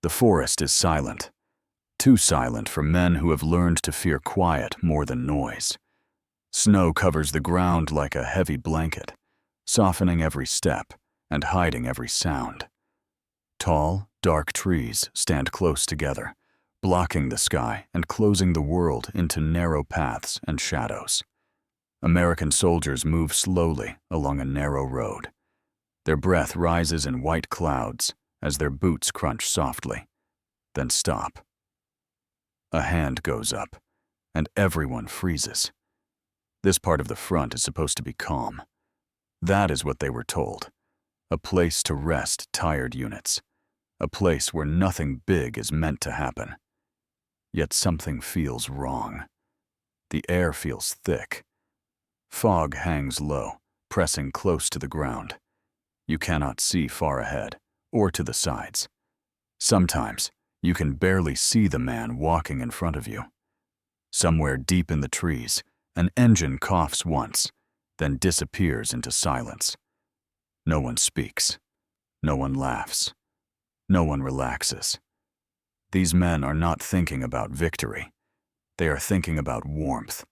The forest is silent, too silent for men who have learned to fear quiet more than noise. Snow covers the ground like a heavy blanket, softening every step and hiding every sound. Tall, dark trees stand close together, blocking the sky and closing the world into narrow paths and shadows. American soldiers move slowly along a narrow road. Their breath rises in white clouds as their boots crunch softly, then stop. A hand goes up, and everyone freezes. This part of the front is supposed to be calm. That is what they were told. A place to rest tired units. A place where nothing big is meant to happen. Yet something feels wrong. The air feels thick. Fog hangs low, pressing close to the ground. You cannot see far ahead or to the sides. Sometimes, you can barely see the man walking in front of you. Somewhere deep in the trees, an engine coughs once, then disappears into silence. No one speaks. No one laughs. No one relaxes. These men are not thinking about victory. They are thinking about warmth,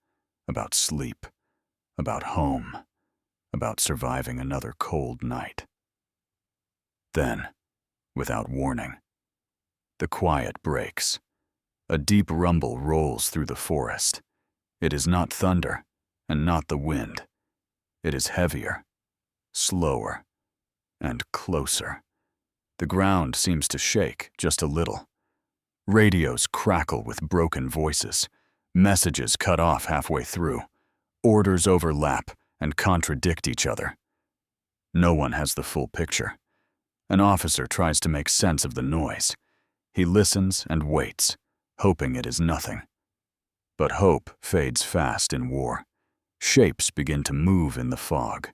about sleep, about home, about surviving another cold night. Then, without warning, the quiet breaks. A deep rumble rolls through the forest. It is not thunder, and not the wind. It is heavier, slower, and closer. The ground seems to shake just a little. Radios crackle with broken voices. Messages cut off halfway through. Orders overlap and contradict each other. No one has the full picture. An officer tries to make sense of the noise. He listens and waits, hoping it is nothing. But hope fades fast in war. Shapes begin to move in the fog.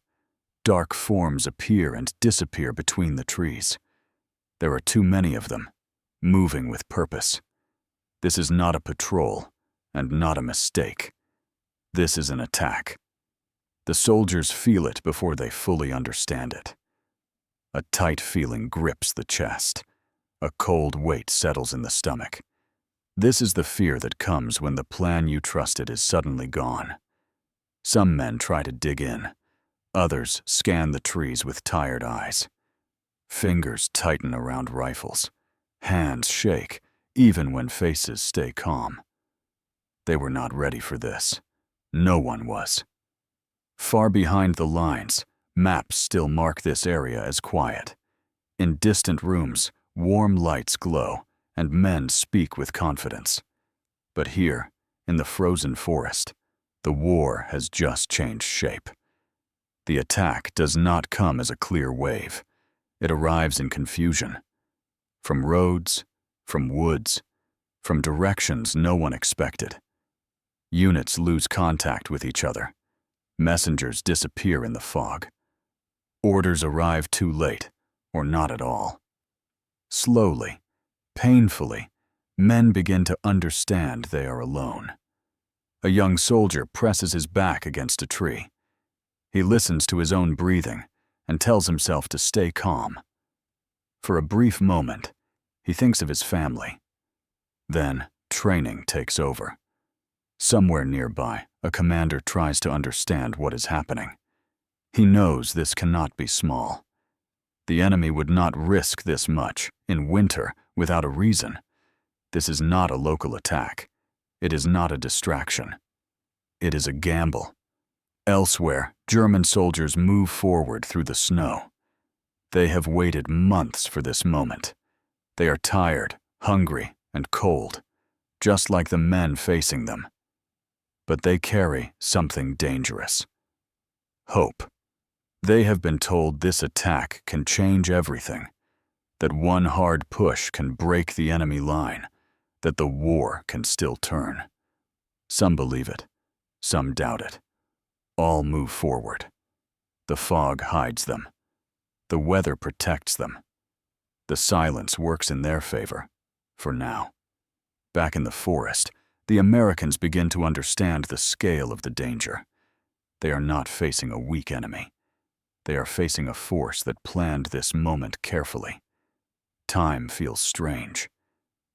Dark forms appear and disappear between the trees. There are too many of them, moving with purpose. This is not a patrol, and not a mistake. This is an attack. The soldiers feel it before they fully understand it. A tight feeling grips the chest. A cold weight settles in the stomach. This is the fear that comes when the plan you trusted is suddenly gone. Some men try to dig in. Others scan the trees with tired eyes. Fingers tighten around rifles. Hands shake, even when faces stay calm. They were not ready for this. No one was. Far behind the lines, maps still mark this area as quiet. In distant rooms, warm lights glow, and men speak with confidence. But here, in the frozen forest, the war has just changed shape. The attack does not come as a clear wave. It arrives in confusion. From roads, from woods, from directions no one expected. Units lose contact with each other. Messengers disappear in the fog. Orders arrive too late, or not at all. Slowly, painfully, men begin to understand they are alone. A young soldier presses his back against a tree. He listens to his own breathing and tells himself to stay calm. For a brief moment, he thinks of his family. Then, training takes over. Somewhere nearby, a commander tries to understand what is happening. He knows this cannot be small. The enemy would not risk this much, in winter, without a reason. This is not a local attack. It is not a distraction. It is a gamble. Elsewhere, German soldiers move forward through the snow. They have waited months for this moment. They are tired, hungry, and cold, just like the men facing them. But they carry something dangerous. Hope. They have been told this attack can change everything, that one hard push can break the enemy line, that the war can still turn. Some believe it, some doubt it. All move forward. The fog hides them. The weather protects them. The silence works in their favor, for now. Back in the forest, the Americans begin to understand the scale of the danger. They are not facing a weak enemy. They are facing a force that planned this moment carefully. Time feels strange.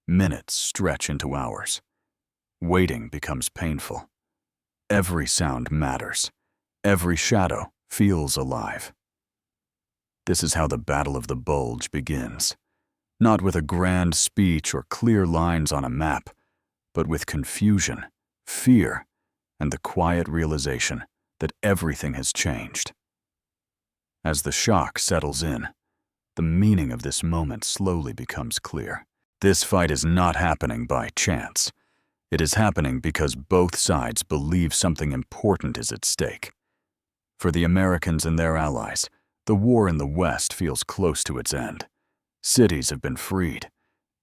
Minutes stretch into hours. Waiting becomes painful. Every sound matters. Every shadow feels alive. This is how the Battle of the Bulge begins. Not with a grand speech or clear lines on a map, but with confusion, fear, and the quiet realization that everything has changed. As the shock settles in, the meaning of this moment slowly becomes clear. This fight is not happening by chance. It is happening because both sides believe something important is at stake. For the Americans and their allies, the war in the West feels close to its end. Cities have been freed.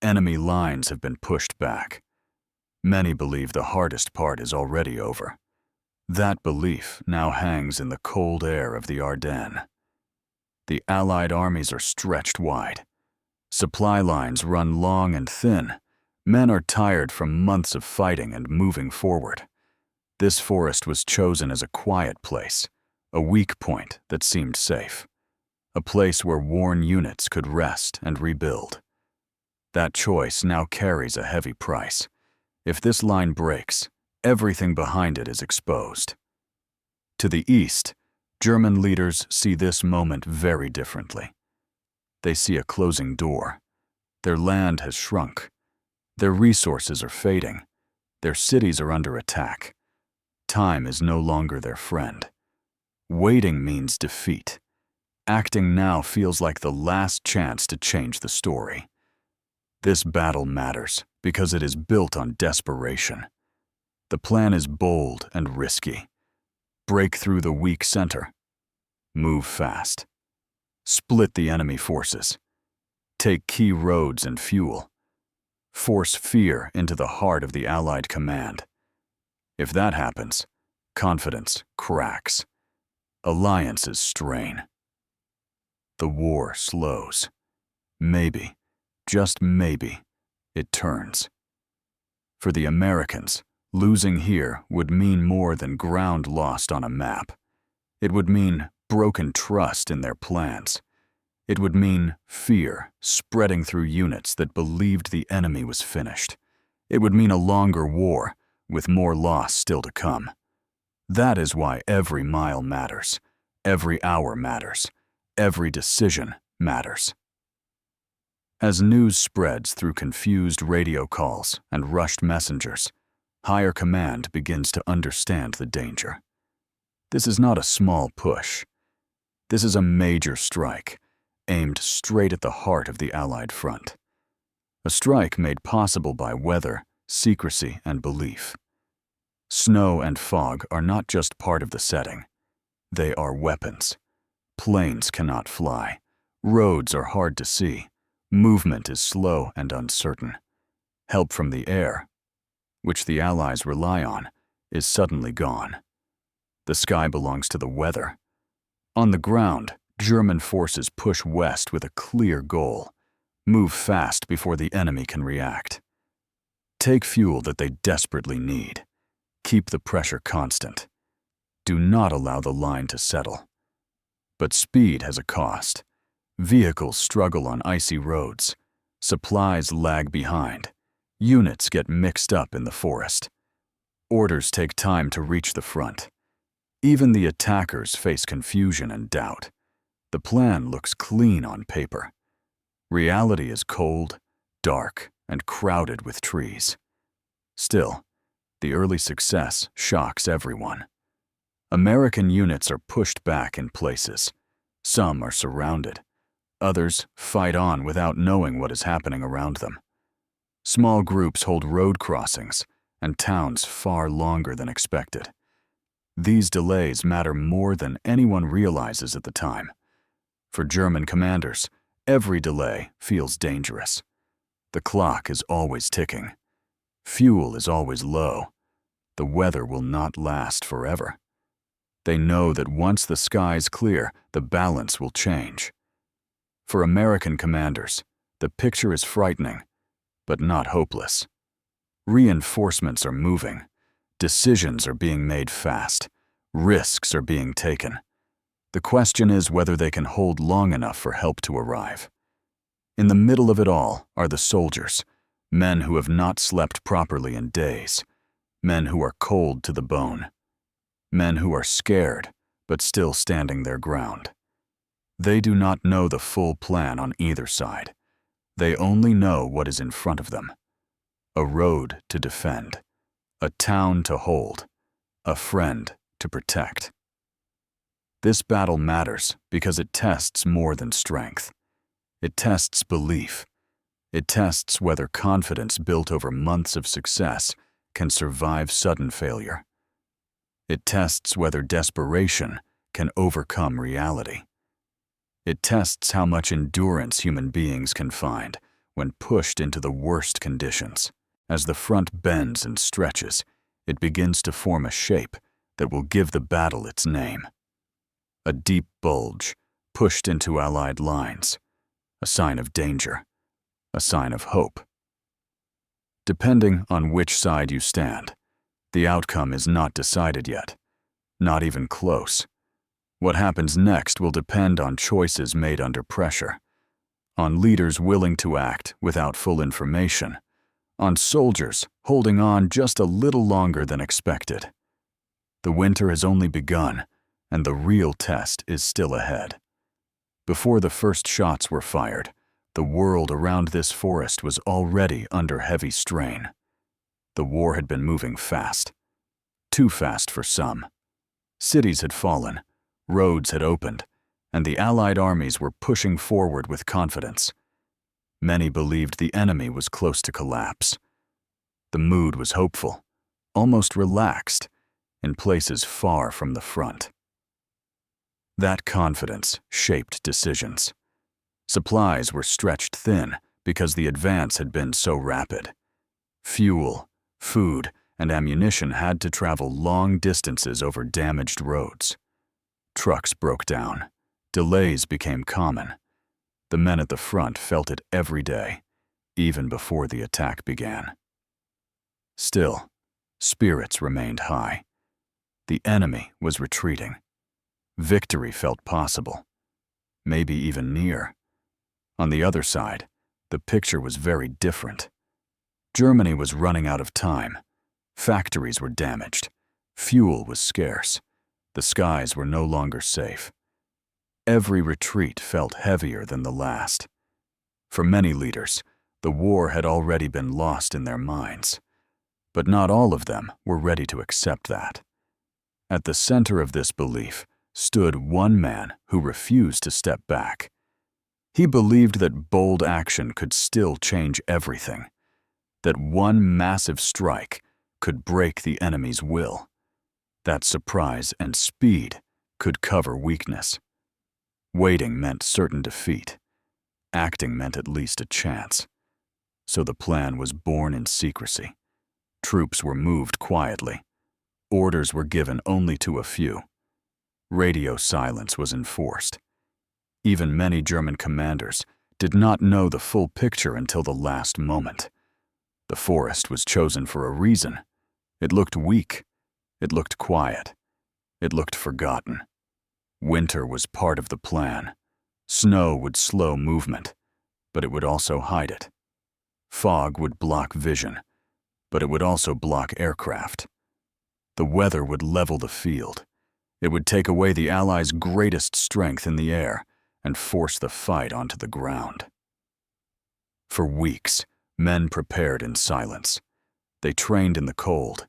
Enemy lines have been pushed back. Many believe the hardest part is already over. That belief now hangs in the cold air of the Ardennes. The Allied armies are stretched wide. Supply lines run long and thin. Men are tired from months of fighting and moving forward. This forest was chosen as a quiet place, a weak point that seemed safe, a place where worn units could rest and rebuild. That choice now carries a heavy price. If this line breaks, everything behind it is exposed. To the east, German leaders see this moment very differently. They see a closing door. Their land has shrunk. Their resources are fading. Their cities are under attack. Time is no longer their friend. Waiting means defeat. Acting now feels like the last chance to change the story. This battle matters because it is built on desperation. The plan is bold and risky. Break through the weak center. Move fast. Split the enemy forces. Take key roads and fuel. Force fear into the heart of the Allied command. If that happens, confidence cracks. Alliances strain. The war slows. Maybe, just maybe, it turns. For the Americans, losing here would mean more than ground lost on a map. It would mean broken trust in their plans. It would mean fear spreading through units that believed the enemy was finished. It would mean a longer war, with more loss still to come. That is why every mile matters, every hour matters, every decision matters. As news spreads through confused radio calls and rushed messengers, higher command begins to understand the danger. This is not a small push. This is a major strike, aimed straight at the heart of the Allied front. A strike made possible by weather, secrecy, and belief. Snow and fog are not just part of the setting. They are weapons. Planes cannot fly. Roads are hard to see. Movement is slow and uncertain. Help from the air, which the Allies rely on, is suddenly gone. The sky belongs to the weather. On the ground, German forces push west with a clear goal: move fast before the enemy can react. Take fuel that they desperately need. Keep the pressure constant. Do not allow the line to settle. But speed has a cost. Vehicles struggle on icy roads. Supplies lag behind. Units get mixed up in the forest. Orders take time to reach the front. Even the attackers face confusion and doubt. The plan looks clean on paper. Reality is cold, dark, and crowded with trees. Still, the early success shocks everyone. American units are pushed back in places. Some are surrounded. Others fight on without knowing what is happening around them. Small groups hold road crossings and towns far longer than expected. These delays matter more than anyone realizes at the time. For German commanders, every delay feels dangerous. The clock is always ticking. Fuel is always low. The weather will not last forever. They know that once the skies clear, the balance will change. For American commanders, the picture is frightening, but not hopeless. Reinforcements are moving. Decisions are being made fast. Risks are being taken. The question is whether they can hold long enough for help to arrive. In the middle of it all are the soldiers, men who have not slept properly in days, men who are cold to the bone, men who are scared but still standing their ground. They do not know the full plan on either side. They only know what is in front of them. A road to defend, a town to hold, a friend to protect. This battle matters because it tests more than strength. It tests belief. It tests whether confidence built over months of success can survive sudden failure. It tests whether desperation can overcome reality. It tests how much endurance human beings can find when pushed into the worst conditions. As the front bends and stretches, it begins to form a shape that will give the battle its name. A deep bulge pushed into Allied lines, a sign of danger, a sign of hope. Depending on which side you stand, the outcome is not decided yet, not even close. What happens next will depend on choices made under pressure, on leaders willing to act without full information, on soldiers holding on just a little longer than expected. The winter has only begun, and the real test is still ahead. Before the first shots were fired, the world around this forest was already under heavy strain. The war had been moving fast. Too fast for some. Cities had fallen, roads had opened, and the Allied armies were pushing forward with confidence. Many believed the enemy was close to collapse. The mood was hopeful, almost relaxed, in places far from the front. That confidence shaped decisions. Supplies were stretched thin because the advance had been so rapid. Fuel, food, and ammunition had to travel long distances over damaged roads. Trucks broke down. Delays became common. The men at the front felt it every day, even before the attack began. Still, spirits remained high. The enemy was retreating. Victory felt possible, maybe even near. On the other side, the picture was very different. Germany was running out of time. Factories were damaged. Fuel was scarce. The skies were no longer safe. Every retreat felt heavier than the last. For many leaders, the war had already been lost in their minds. But not all of them were ready to accept that. At the center of this belief stood one man who refused to step back. He believed that bold action could still change everything, that one massive strike could break the enemy's will, that surprise and speed could cover weakness. Waiting meant certain defeat. Acting meant at least a chance. So the plan was born in secrecy. Troops were moved quietly. Orders were given only to a few. Radio silence was enforced. Even many German commanders did not know the full picture until the last moment. The forest was chosen for a reason. It looked weak. It looked quiet. It looked forgotten. Winter was part of the plan. Snow would slow movement, but it would also hide it. Fog would block vision, but it would also block aircraft. The weather would level the field. It would take away the Allies' greatest strength in the air and force the fight onto the ground. For weeks, men prepared in silence. They trained in the cold.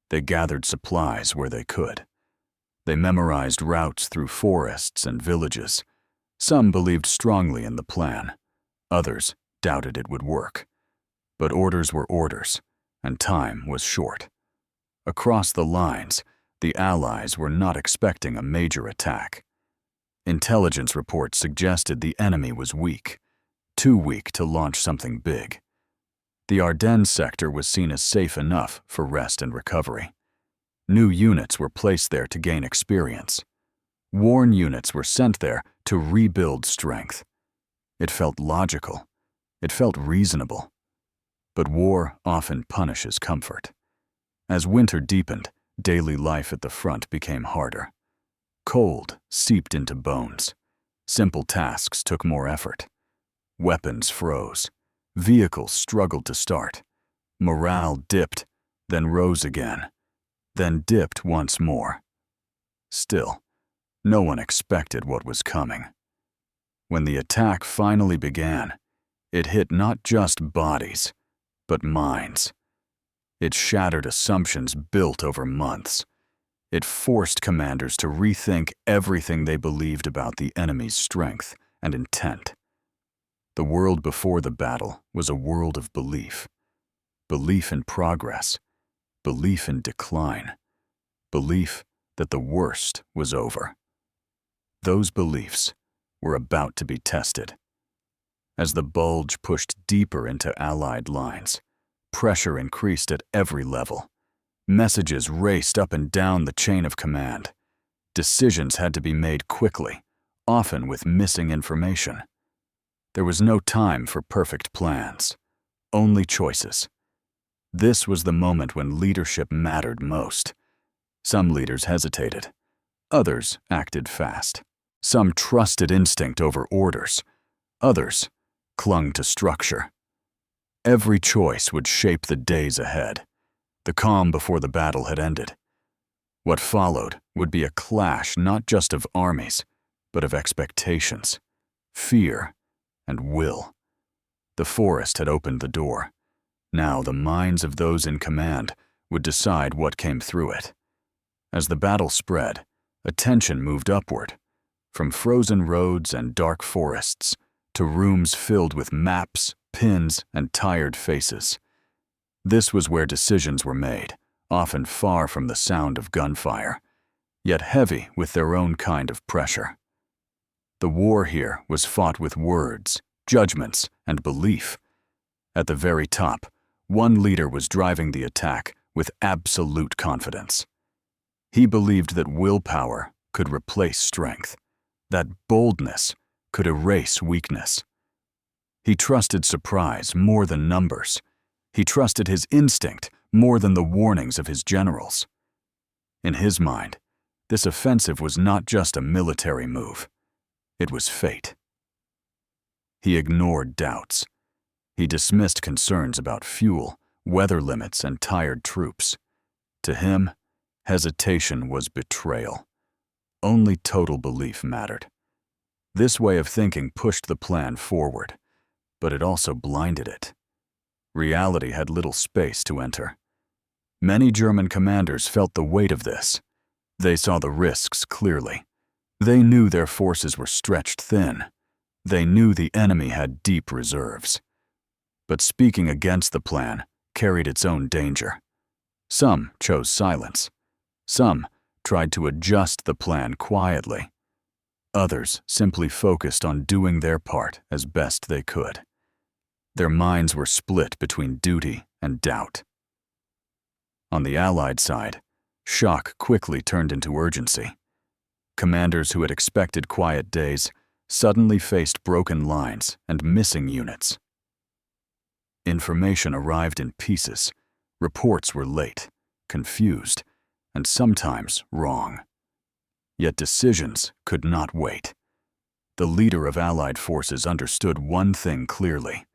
They gathered supplies where they could. They memorized routes through forests and villages. Some believed strongly in the plan. Others doubted it would work. But orders were orders, and time was short. Across the lines, the Allies were not expecting a major attack. Intelligence reports suggested the enemy was weak, too weak to launch something big. The Ardennes sector was seen as safe enough for rest and recovery. New units were placed there to gain experience. Worn units were sent there to rebuild strength. It felt logical. It felt reasonable. But war often punishes comfort. As winter deepened, daily life at the front became harder. Cold seeped into bones. Simple tasks took more effort. Weapons froze. Vehicles struggled to start. Morale dipped, then rose again, then dipped once more. Still, no one expected what was coming. When the attack finally began, it hit not just bodies, but minds. It shattered assumptions built over months. It forced commanders to rethink everything they believed about the enemy's strength and intent. The world before the battle was a world of belief. Belief in progress, belief in decline, belief that the worst was over. Those beliefs were about to be tested. As the Bulge pushed deeper into Allied lines, pressure increased at every level. Messages raced up and down the chain of command. Decisions had to be made quickly, often with missing information. There was no time for perfect plans, only choices. This was the moment when leadership mattered most. Some leaders hesitated. Others acted fast. Some trusted instinct over orders. Others clung to structure. Every choice would shape the days ahead. The calm before the battle had ended. What followed would be a clash not just of armies, but of expectations, fear, and will. The forest had opened the door. Now the minds of those in command would decide what came through it. As the battle spread, attention moved upward, from frozen roads and dark forests to rooms filled with maps, pins, and tired faces. This was where decisions were made, often far from the sound of gunfire, yet heavy with their own kind of pressure. The war here was fought with words, judgments, and belief. At the very top, one leader was driving the attack with absolute confidence. He believed that willpower could replace strength, that boldness could erase weakness. He trusted surprise more than numbers. He trusted his instinct more than the warnings of his generals. In his mind, this offensive was not just a military move. It was fate. He ignored doubts. He dismissed concerns about fuel, weather limits, and tired troops. To him, hesitation was betrayal. Only total belief mattered. This way of thinking pushed the plan forward, but it also blinded it. Reality had little space to enter. Many German commanders felt the weight of this. They saw the risks clearly. They knew their forces were stretched thin. They knew the enemy had deep reserves. But speaking against the plan carried its own danger. Some chose silence. Some tried to adjust the plan quietly. Others simply focused on doing their part as best they could. Their minds were split between duty and doubt. On the Allied side, shock quickly turned into urgency. Commanders who had expected quiet days suddenly faced broken lines and missing units. Information arrived in pieces. Reports were late, confused, and sometimes wrong. Yet decisions could not wait. The leader of Allied forces understood one thing clearly.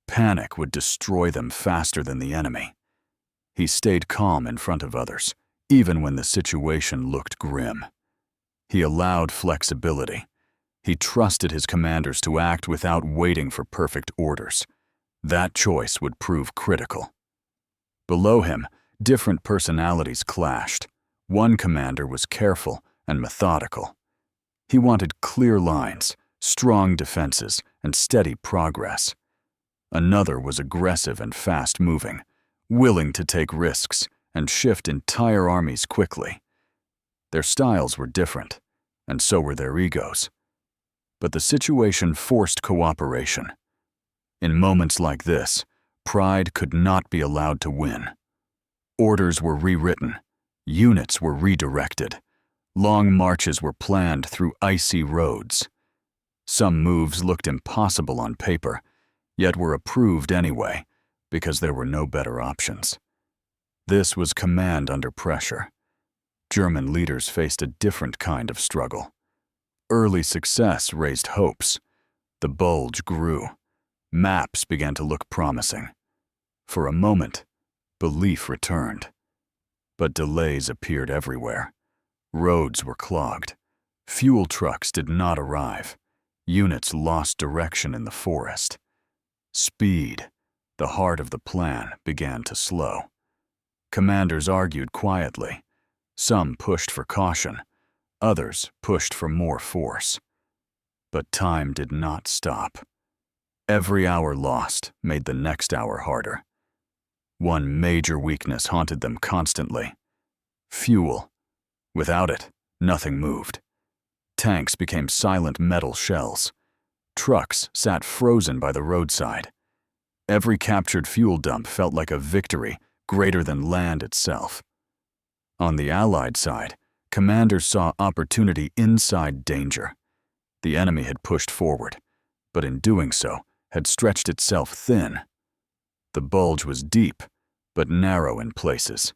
Panic would destroy them faster than the enemy. He stayed calm in front of others, even when the situation looked grim. He allowed flexibility. He trusted his commanders to act without waiting for perfect orders. That choice would prove critical. Below him, different personalities clashed. One commander was careful and methodical. He wanted clear lines, strong defenses, and steady progress. Another was aggressive and fast-moving, willing to take risks and shift entire armies quickly. Their styles were different, and so were their egos. But the situation forced cooperation. In moments like this, pride could not be allowed to win. Orders were rewritten. Units were redirected. Long marches were planned through icy roads. Some moves looked impossible on paper, yet were approved anyway, because there were no better options. This was command under pressure. German leaders faced a different kind of struggle. Early success raised hopes. The Bulge grew. Maps began to look promising. For a moment, belief returned. But delays appeared everywhere. Roads were clogged. Fuel trucks did not arrive. Units lost direction in the forest. Speed, the heart of the plan, began to slow. Commanders argued quietly. Some pushed for caution. Others pushed for more force. But time did not stop. Every hour lost made the next hour harder. One major weakness haunted them constantly: fuel. Without it, nothing moved. Tanks became silent metal shells. Trucks sat frozen by the roadside. Every captured fuel dump felt like a victory greater than land itself. On the Allied side, commanders saw opportunity inside danger. The enemy had pushed forward, but in doing so, had stretched itself thin. The bulge was deep, but narrow in places.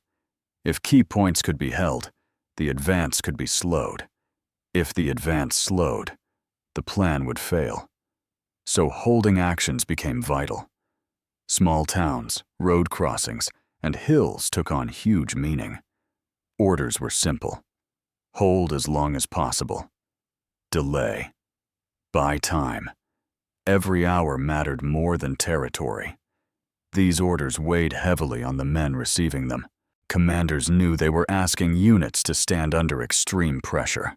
If key points could be held, the advance could be slowed. If the advance slowed, the plan would fail. So holding actions became vital. Small towns, road crossings, and hills took on huge meaning. Orders were simple: hold as long as possible. Delay. Buy time. Every hour mattered more than territory. These orders weighed heavily on the men receiving them. Commanders knew they were asking units to stand under extreme pressure,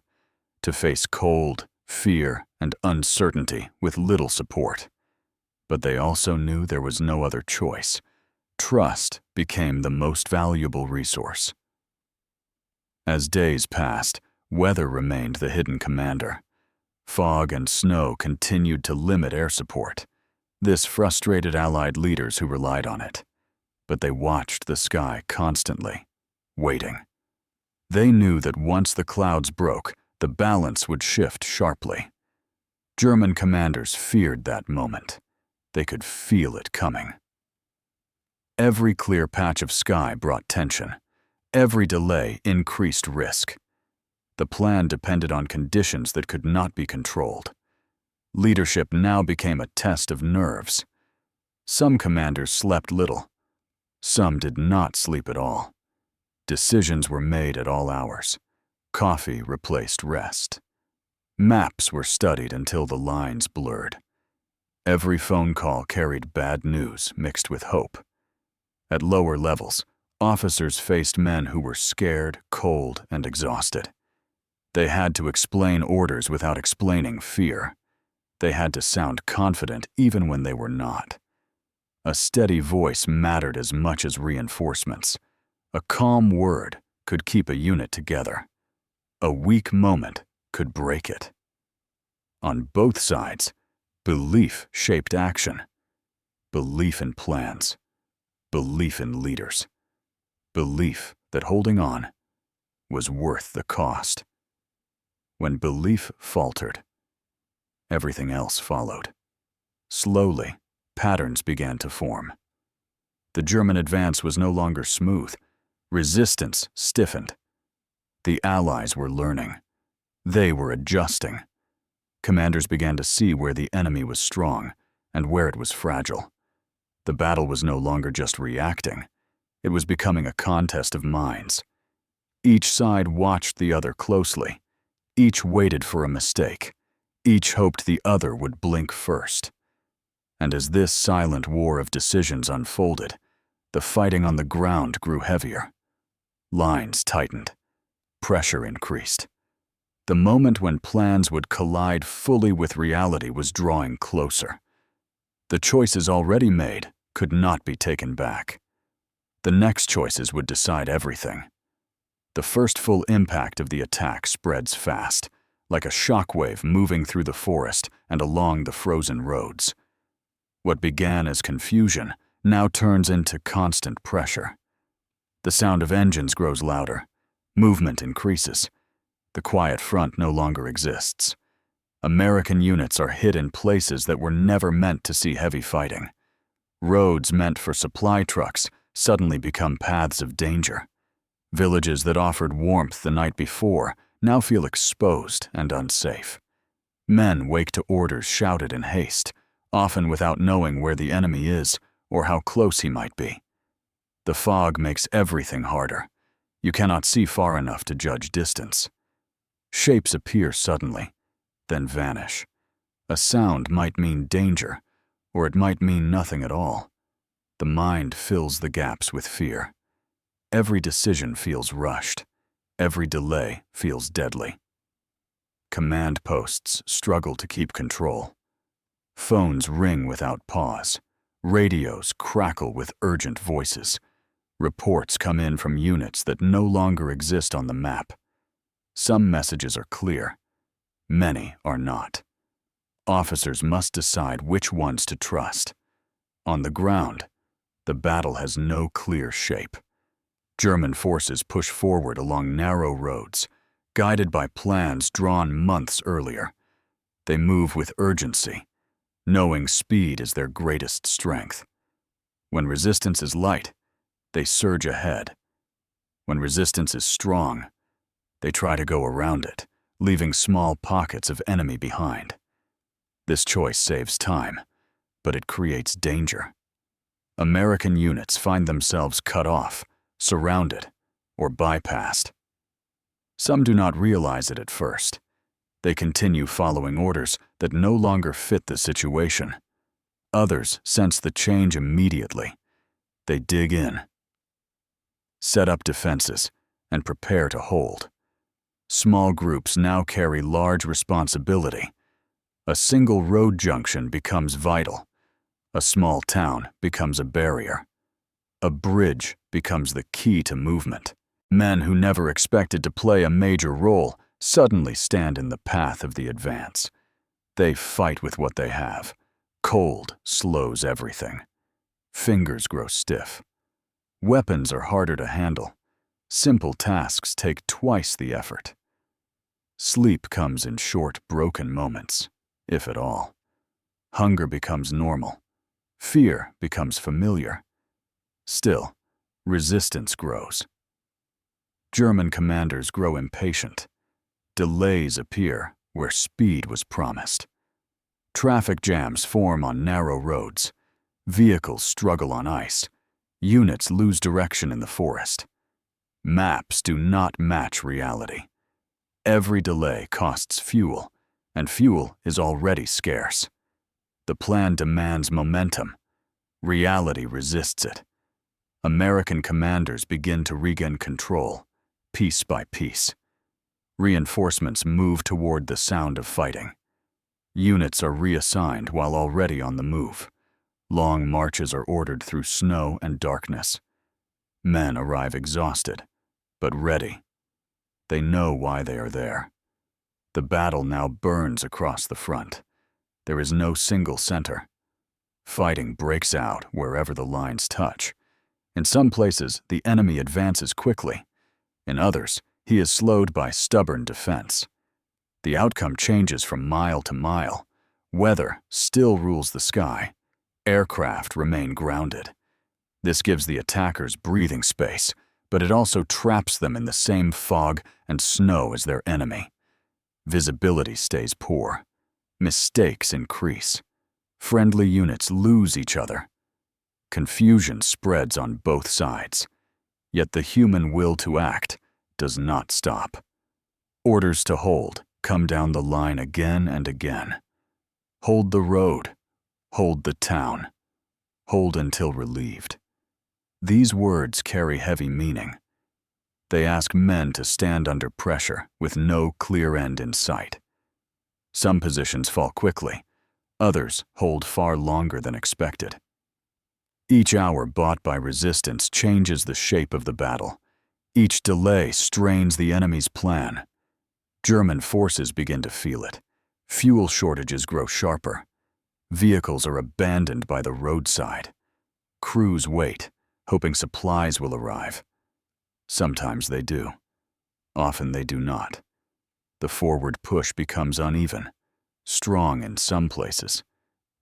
to face cold, fear, and uncertainty with little support. But they also knew there was no other choice. Trust became the most valuable resource. As days passed, weather remained the hidden commander. Fog and snow continued to limit air support. This frustrated Allied leaders who relied on it. But they watched the sky constantly, waiting. They knew that once the clouds broke, the balance would shift sharply. German commanders feared that moment. They could feel it coming. Every clear patch of sky brought tension. Every delay increased risk. The plan depended on conditions that could not be controlled. Leadership now became a test of nerves. Some commanders slept little. Some did not sleep at all. Decisions were made at all hours. Coffee replaced rest. Maps were studied until the lines blurred. Every phone call carried bad news mixed with hope. At lower levels, officers faced men who were scared, cold, and exhausted. They had to explain orders without explaining fear. They had to sound confident even when they were not. A steady voice mattered as much as reinforcements. A calm word could keep a unit together. A weak moment could break it. On both sides, belief shaped action. Belief in plans. Belief in leaders. Belief that holding on was worth the cost. When belief faltered, everything else followed. Slowly, patterns began to form. The German advance was no longer smooth. Resistance stiffened. The Allies were learning. They were adjusting. Commanders began to see where the enemy was strong and where it was fragile. The battle was no longer just reacting. It was becoming a contest of minds. Each side watched the other closely. Each waited for a mistake. Each hoped the other would blink first. And as this silent war of decisions unfolded, the fighting on the ground grew heavier. Lines tightened. Pressure increased. The moment when plans would collide fully with reality was drawing closer. The choices already made could not be taken back. The next choices would decide everything. The first full impact of the attack spreads fast, like a shockwave moving through the forest and along the frozen roads. What began as confusion now turns into constant pressure. The sound of engines grows louder. Movement increases. The quiet front no longer exists. American units are hid in places that were never meant to see heavy fighting. Roads meant for supply trucks suddenly become paths of danger. Villages that offered warmth the night before now feel exposed and unsafe. Men wake to orders shouted in haste, often without knowing where the enemy is or how close he might be. The fog makes everything harder. You cannot see far enough to judge distance. Shapes appear suddenly, then vanish. A sound might mean danger, or it might mean nothing at all. The mind fills the gaps with fear. Every decision feels rushed. Every delay feels deadly. Command posts struggle to keep control. Phones ring without pause. Radios crackle with urgent voices. Reports come in from units that no longer exist on the map. Some messages are clear. Many are not. Officers must decide which ones to trust. On the ground, the battle has no clear shape. German forces push forward along narrow roads, guided by plans drawn months earlier. They move with urgency, knowing speed is their greatest strength. When resistance is light, they surge ahead. When resistance is strong, they try to go around it, leaving small pockets of enemy behind. This choice saves time, but it creates danger. American units find themselves cut off, surrounded, or bypassed. Some do not realize it at first. They continue following orders that no longer fit the situation. Others sense the change immediately. They dig in, set up defenses, and prepare to hold. Small groups now carry large responsibility. A single road junction becomes vital. A small town becomes a barrier. A bridge becomes the key to movement. Men who never expected to play a major role suddenly stand in the path of the advance. They fight with what they have. Cold slows everything. Fingers grow stiff. Weapons are harder to handle. Simple tasks take twice the effort. Sleep comes in short, broken moments, if at all. Hunger becomes normal. Fear becomes familiar. Still, resistance grows. German commanders grow impatient. Delays appear where speed was promised. Traffic jams form on narrow roads. Vehicles struggle on ice. Units lose direction in the forest. Maps do not match reality. Every delay costs fuel, and fuel is already scarce. The plan demands momentum. Reality resists it. American commanders begin to regain control, piece by piece. Reinforcements move toward the sound of fighting. Units are reassigned while already on the move. Long marches are ordered through snow and darkness. Men arrive exhausted, but ready. They know why they are there. The battle now burns across the front. There is no single center. Fighting breaks out wherever the lines touch. In some places, the enemy advances quickly. In others, he is slowed by stubborn defense. The outcome changes from mile to mile. Weather still rules the sky. Aircraft remain grounded. This gives the attackers breathing space, but it also traps them in the same fog and snow as their enemy. Visibility stays poor. Mistakes increase. Friendly units lose each other. Confusion spreads on both sides. Yet the human will to act does not stop. Orders to hold come down the line again and again. Hold the road. Hold the town. Hold until relieved. These words carry heavy meaning. They ask men to stand under pressure with no clear end in sight. Some positions fall quickly. Others hold far longer than expected. Each hour bought by resistance changes the shape of the battle. Each delay strains the enemy's plan. German forces begin to feel it. Fuel shortages grow sharper. Vehicles are abandoned by the roadside. Crews wait, hoping supplies will arrive. Sometimes they do. Often they do not. The forward push becomes uneven, strong in some places,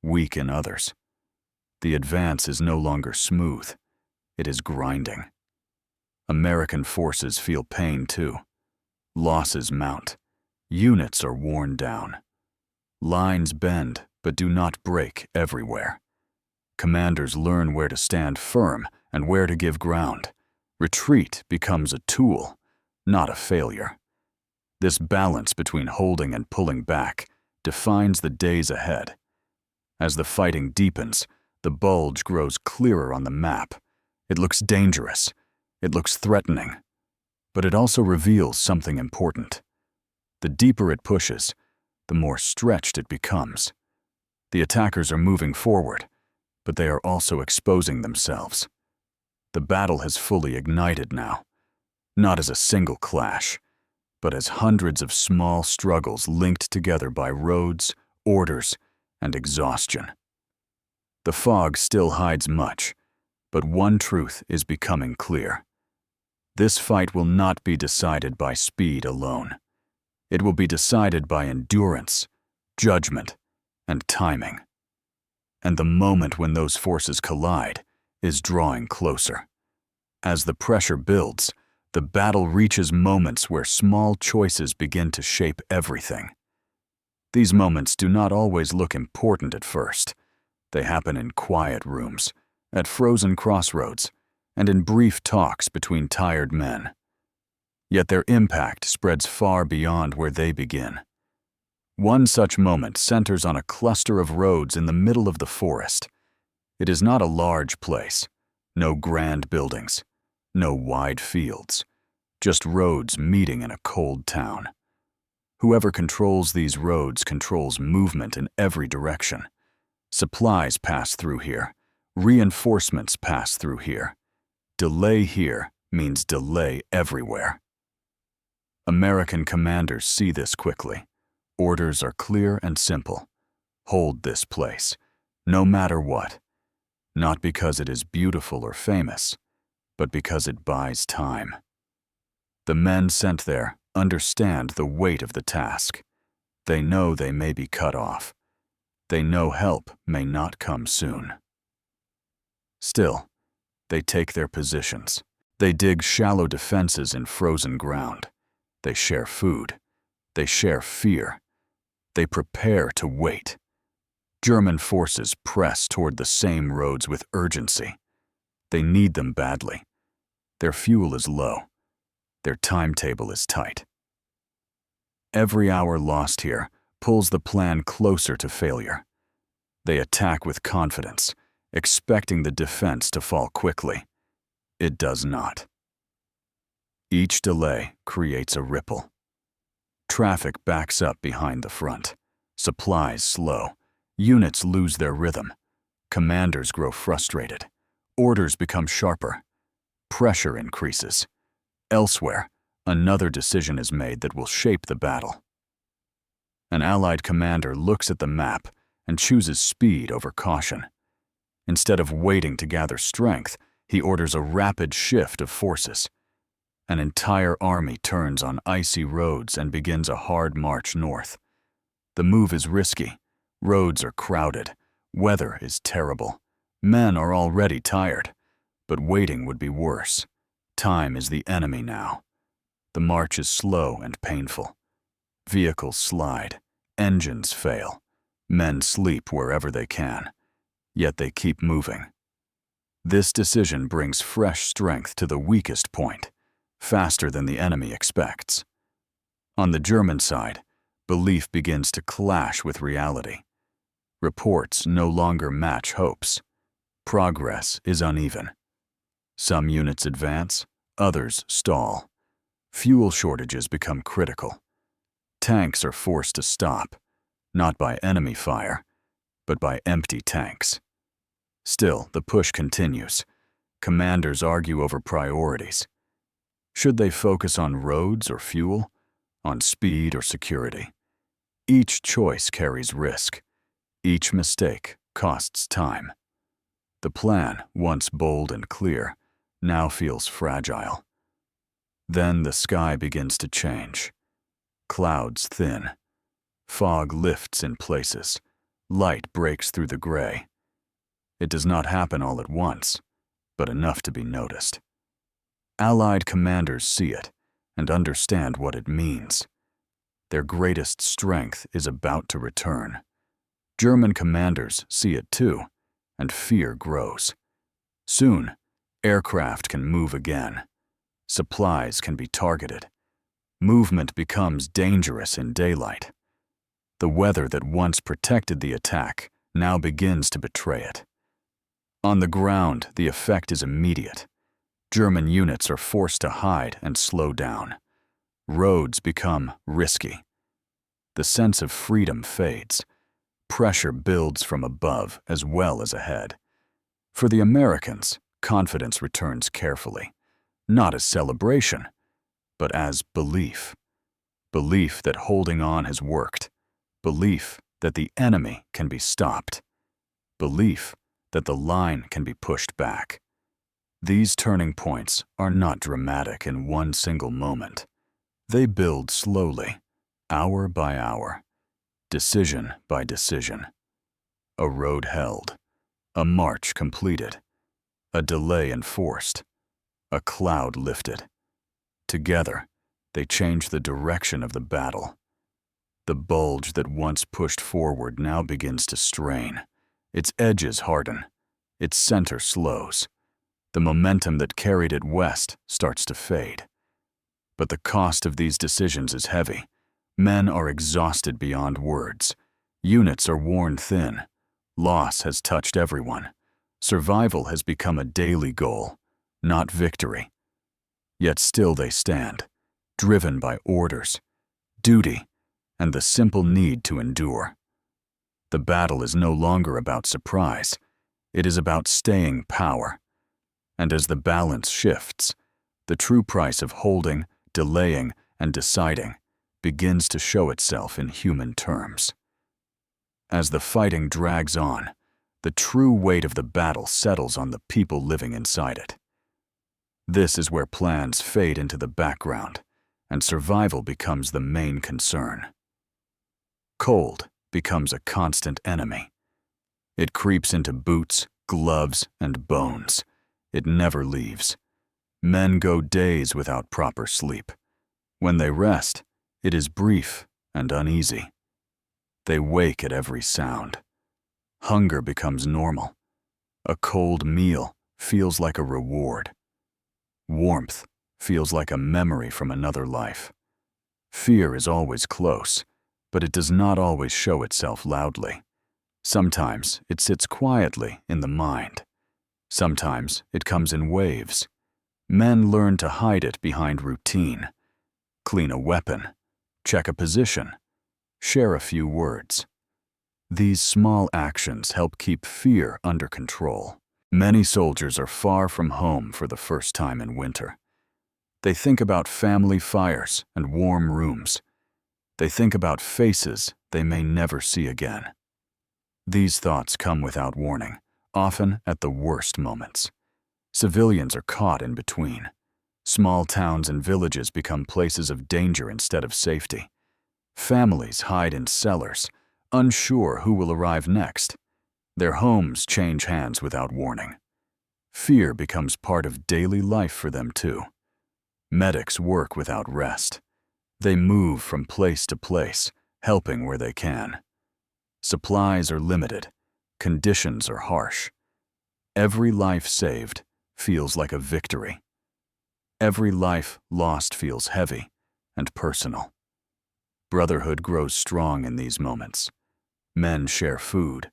weak in others. The advance is no longer smooth. It is grinding. American forces feel pain too. Losses mount. Units are worn down. Lines bend, but do not break everywhere. Commanders learn where to stand firm and where to give ground. Retreat becomes a tool, not a failure. This balance between holding and pulling back defines the days ahead. As the fighting deepens, the bulge grows clearer on the map. It looks dangerous. It looks threatening. But it also reveals something important. The deeper it pushes, the more stretched it becomes. The attackers are moving forward, but they are also exposing themselves. The battle has fully ignited now, not as a single clash, but as hundreds of small struggles linked together by roads, orders, and exhaustion. The fog still hides much, but one truth is becoming clear. This fight will not be decided by speed alone. It will be decided by endurance, judgment, and timing. And the moment when those forces collide is drawing closer. As the pressure builds, the battle reaches moments where small choices begin to shape everything. These moments do not always look important at first. They happen in quiet rooms, at frozen crossroads, and in brief talks between tired men. Yet their impact spreads far beyond where they begin. One such moment centers on a cluster of roads in the middle of the forest. It is not a large place, no grand buildings, no wide fields, just roads meeting in a cold town. Whoever controls these roads controls movement in every direction. Supplies pass through here. Reinforcements pass through here. Delay here means delay everywhere. American commanders see this quickly. Orders are clear and simple. Hold this place, no matter what. Not because it is beautiful or famous, but because it buys time. The men sent there understand the weight of the task. They know they may be cut off. They know help may not come soon. Still, they take their positions. They dig shallow defenses in frozen ground. They share food. They share fear. They prepare to wait. German forces press toward the same roads with urgency. They need them badly. Their fuel is low. Their timetable is tight. Every hour lost here pulls the plan closer to failure. They attack with confidence, expecting the defense to fall quickly. It does not. Each delay creates a ripple. Traffic backs up behind the front. Supplies slow. Units lose their rhythm. Commanders grow frustrated. Orders become sharper. Pressure increases. Elsewhere, another decision is made that will shape the battle. An Allied commander looks at the map and chooses speed over caution. Instead of waiting to gather strength, he orders a rapid shift of forces. An entire army turns on icy roads and begins a hard march north. The move is risky. Roads are crowded. Weather is terrible. Men are already tired. But waiting would be worse. Time is the enemy now. The march is slow and painful. Vehicles slide. Engines fail. Men sleep wherever they can. Yet they keep moving. This decision brings fresh strength to the weakest point, faster than the enemy expects. On the German side, belief begins to clash with reality. Reports no longer match hopes. Progress is uneven. Some units advance, others stall. Fuel shortages become critical. Tanks are forced to stop, not by enemy fire, but by empty tanks. Still, the push continues. Commanders argue over priorities. Should they focus on roads or fuel? On speed or security? Each choice carries risk. Each mistake costs time. The plan, once bold and clear, now feels fragile. Then the sky begins to change. Clouds thin. Fog lifts in places. Light breaks through the gray. It does not happen all at once, but enough to be noticed. Allied commanders see it and understand what it means. Their greatest strength is about to return. German commanders see it too, and fear grows. Soon, aircraft can move again. Supplies can be targeted. Movement becomes dangerous in daylight. The weather that once protected the attack now begins to betray it. On the ground, the effect is immediate. German units are forced to hide and slow down. Roads become risky. The sense of freedom fades. Pressure builds from above as well as ahead. For the Americans, confidence returns carefully, not as celebration, but as belief. Belief that holding on has worked. Belief that the enemy can be stopped. Belief that the line can be pushed back. These turning points are not dramatic in one single moment. They build slowly, hour by hour, decision by decision. A road held, a march completed, a delay enforced, a cloud lifted. Together, they change the direction of the battle. The bulge that once pushed forward now begins to strain. Its edges harden. Its center slows. The momentum that carried it west starts to fade. But the cost of these decisions is heavy. Men are exhausted beyond words. Units are worn thin. Loss has touched everyone. Survival has become a daily goal, not victory. Yet still they stand, driven by orders, duty, and the simple need to endure. The battle is no longer about surprise. It is about staying power. And as the balance shifts, the true price of holding, delaying, and deciding begins to show itself in human terms. As the fighting drags on, the true weight of the battle settles on the people living inside it. This is where plans fade into the background, and survival becomes the main concern. Cold becomes a constant enemy. It creeps into boots, gloves, and bones. It never leaves. Men go days without proper sleep. When they rest, it is brief and uneasy. They wake at every sound. Hunger becomes normal. A cold meal feels like a reward. Warmth feels like a memory from another life. Fear is always close, but it does not always show itself loudly. Sometimes it sits quietly in the mind. Sometimes it comes in waves. Men learn to hide it behind routine. Clean a weapon, check a position, share a few words. These small actions help keep fear under control. Many soldiers are far from home for the first time in winter. They think about family fires and warm rooms. They think about faces they may never see again. These thoughts come without warning, often at the worst moments. Civilians are caught in between. Small towns and villages become places of danger instead of safety. Families hide in cellars, unsure who will arrive next. Their homes change hands without warning. Fear becomes part of daily life for them too. Medics work without rest. They move from place to place, helping where they can. Supplies are limited. Conditions are harsh. Every life saved feels like a victory. Every life lost feels heavy and personal. Brotherhood grows strong in these moments. Men share food,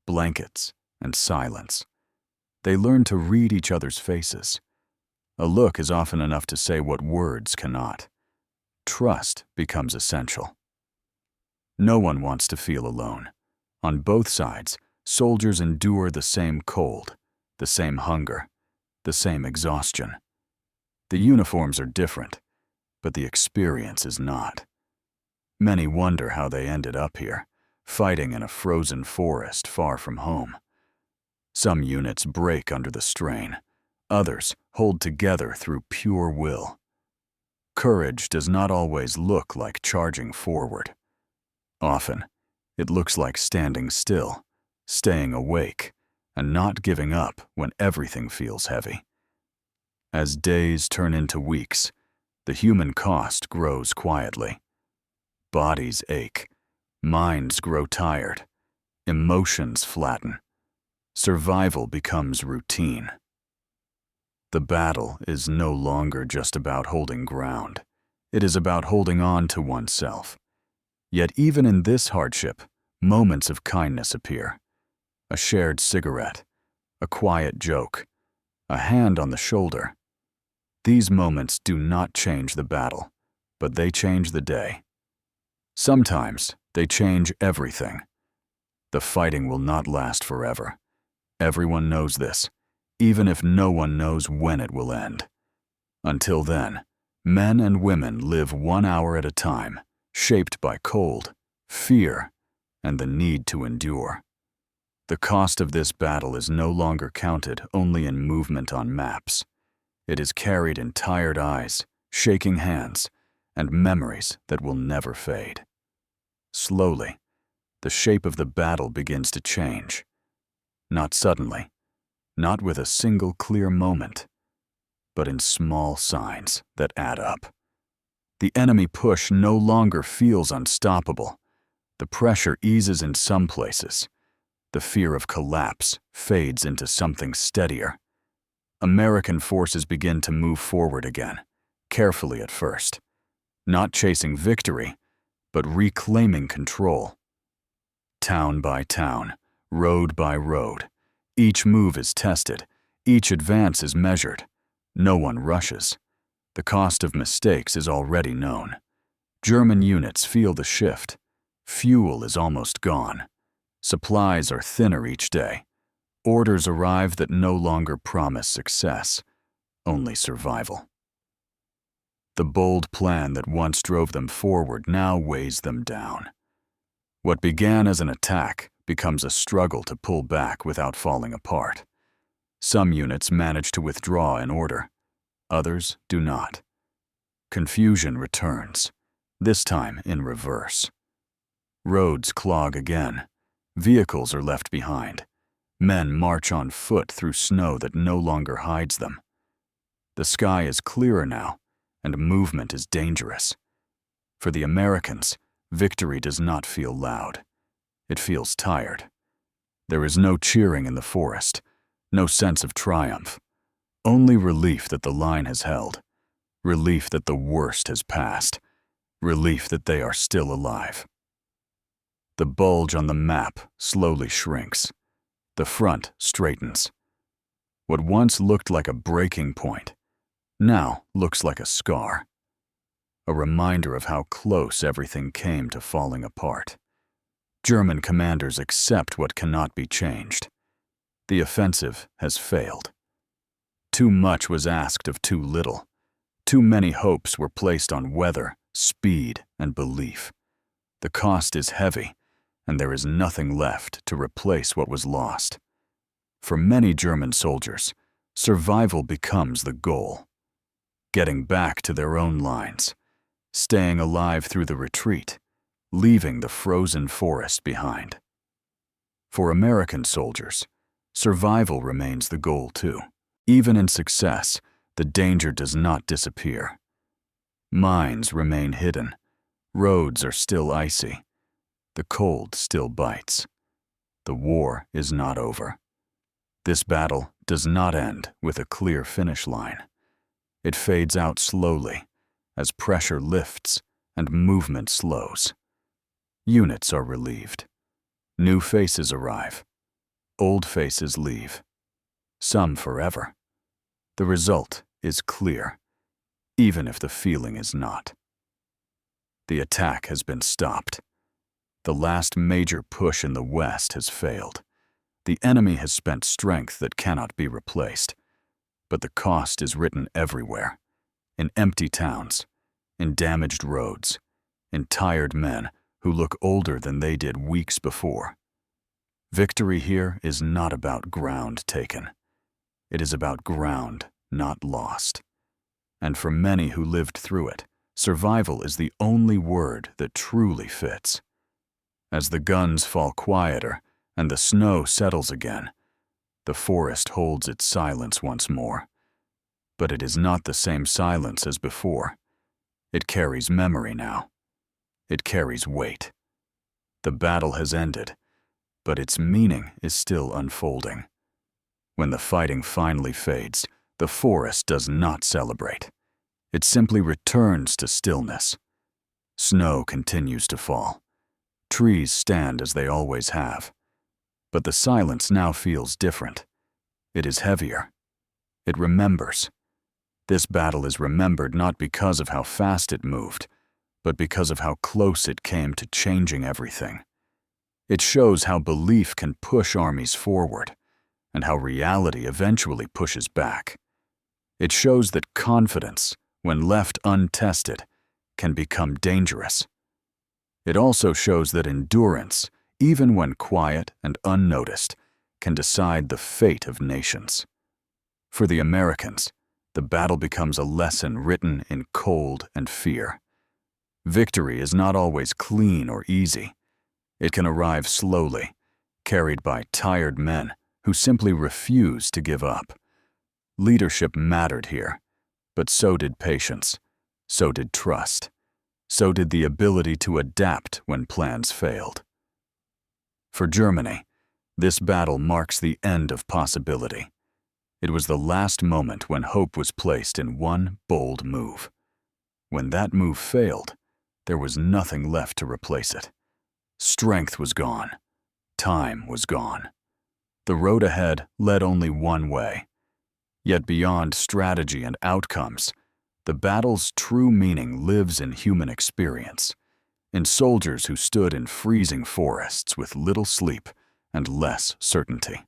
blankets, and silence. They learn to read each other's faces. A look is often enough to say what words cannot. Trust becomes essential. No one wants to feel alone. On both sides, soldiers endure the same cold, the same hunger, the same exhaustion. The uniforms are different, but the experience is not. Many wonder how they ended up here, fighting in a frozen forest far from home. Some units break under the strain. Others hold together through pure will. Courage does not always look like charging forward. Often, it looks like standing still, staying awake, and not giving up when everything feels heavy. As days turn into weeks, the human cost grows quietly. Bodies ache, minds grow tired, Emotions flatten. Survival becomes routine. The battle is no longer just about holding ground. It is about holding on to oneself. Yet even in this hardship, moments of kindness appear. A shared cigarette, a quiet joke, a hand on the shoulder. These moments do not change the battle, but they change the day. Sometimes they change everything. The fighting will not last forever. Everyone knows this, even if no one knows when it will end. Until then, men and women live 1 hour at a time, shaped by cold, fear, and the need to endure. The cost of this battle is no longer counted only in movement on maps. It is carried in tired eyes, shaking hands, and memories that will never fade. Slowly, the shape of the battle begins to change. Not suddenly, not with a single clear moment, but in small signs that add up. The enemy push no longer feels unstoppable. The pressure eases in some places. The fear of collapse fades into something steadier. American forces begin to move forward again, carefully at first, not chasing victory, but reclaiming control. Town by town, road by road, each move is tested, each advance is measured. No one rushes. The cost of mistakes is already known. German units feel the shift. Fuel is almost gone. Supplies are thinner each day. Orders arrive that no longer promise success, only survival. The bold plan that once drove them forward now weighs them down. What began as an attack becomes a struggle to pull back without falling apart. Some units manage to withdraw in order. Others do not. Confusion returns, this time in reverse. Roads clog again. Vehicles are left behind. Men march on foot through snow that no longer hides them. The sky is clearer now, and movement is dangerous. For the Americans, victory does not feel loud. It feels tired. There is no cheering in the forest, no sense of triumph. Only relief that the line has held, relief that the worst has passed, relief that they are still alive. The bulge on the map slowly shrinks. The front straightens. What once looked like a breaking point now looks like a scar, a reminder of how close everything came to falling apart. German commanders accept what cannot be changed. The offensive has failed. Too much was asked of too little. Too many hopes were placed on weather, speed, and belief. The cost is heavy, and there is nothing left to replace what was lost. For many German soldiers, survival becomes the goal. Getting back to their own lines, staying alive through the retreat, leaving the frozen forest behind. For American soldiers, survival remains the goal too. Even in success, the danger does not disappear. Mines remain hidden. Roads are still icy. The cold still bites. The war is not over. This battle does not end with a clear finish line. It fades out slowly as pressure lifts and movement slows. Units are relieved. New faces arrive. Old faces leave. Some forever. The result is clear, even if the feeling is not. The attack has been stopped. The last major push in the West has failed. The enemy has spent strength that cannot be replaced. But the cost is written everywhere, in empty towns, in damaged roads, in tired men who look older than they did weeks before. Victory here is not about ground taken. It is about ground not lost. And for many who lived through it, survival is the only word that truly fits. As the guns fall quieter and the snow settles again, the forest holds its silence once more. But it is not the same silence as before. It carries memory now. It carries weight. The battle has ended, but its meaning is still unfolding. When the fighting finally fades, the forest does not celebrate. It simply returns to stillness. Snow continues to fall. Trees stand as they always have. But the silence now feels different. It is heavier. It remembers. This battle is remembered not because of how fast it moved, but because of how close it came to changing everything. It shows how belief can push armies forward, and how reality eventually pushes back. It shows that confidence, when left untested, can become dangerous. It also shows that endurance, even when quiet and unnoticed, can decide the fate of nations. For the Americans, the battle becomes a lesson written in cold and fear. Victory is not always clean or easy. It can arrive slowly, carried by tired men who simply refuse to give up. Leadership mattered here, but so did patience, so did trust, so did the ability to adapt when plans failed. For Germany, this battle marks the end of possibility. It was the last moment when hope was placed in one bold move. When that move failed, there was nothing left to replace it. Strength was gone. Time was gone. The road ahead led only one way. Yet beyond strategy and outcomes, the battle's true meaning lives in human experience, in soldiers who stood in freezing forests with little sleep and less certainty,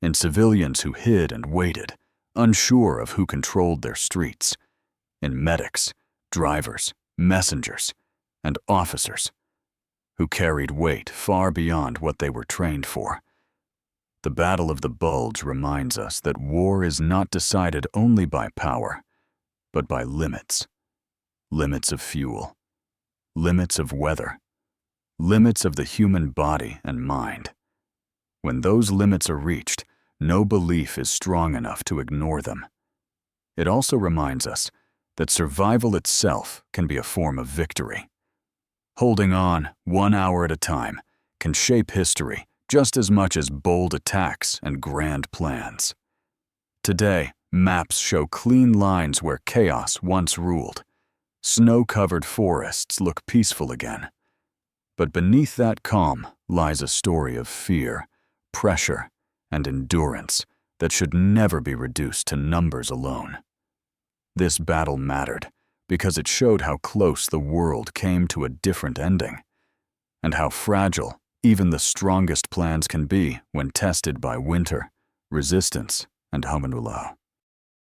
in civilians who hid and waited, unsure of who controlled their streets, in medics, drivers, messengers, and officers who carried weight far beyond what they were trained for. The Battle of the Bulge reminds us that war is not decided only by power, but by limits. Limits of fuel, limits of weather, limits of the human body and mind. When those limits are reached, no belief is strong enough to ignore them. It also reminds us that survival itself can be a form of victory. Holding on 1 hour at a time can shape history just as much as bold attacks and grand plans. Today, maps show clean lines where chaos once ruled. Snow-covered forests look peaceful again. But beneath that calm lies a story of fear, pressure, and endurance that should never be reduced to numbers alone. This battle mattered because it showed how close the world came to a different ending, and how fragile even the strongest plans can be when tested by winter, resistance, and humanulao.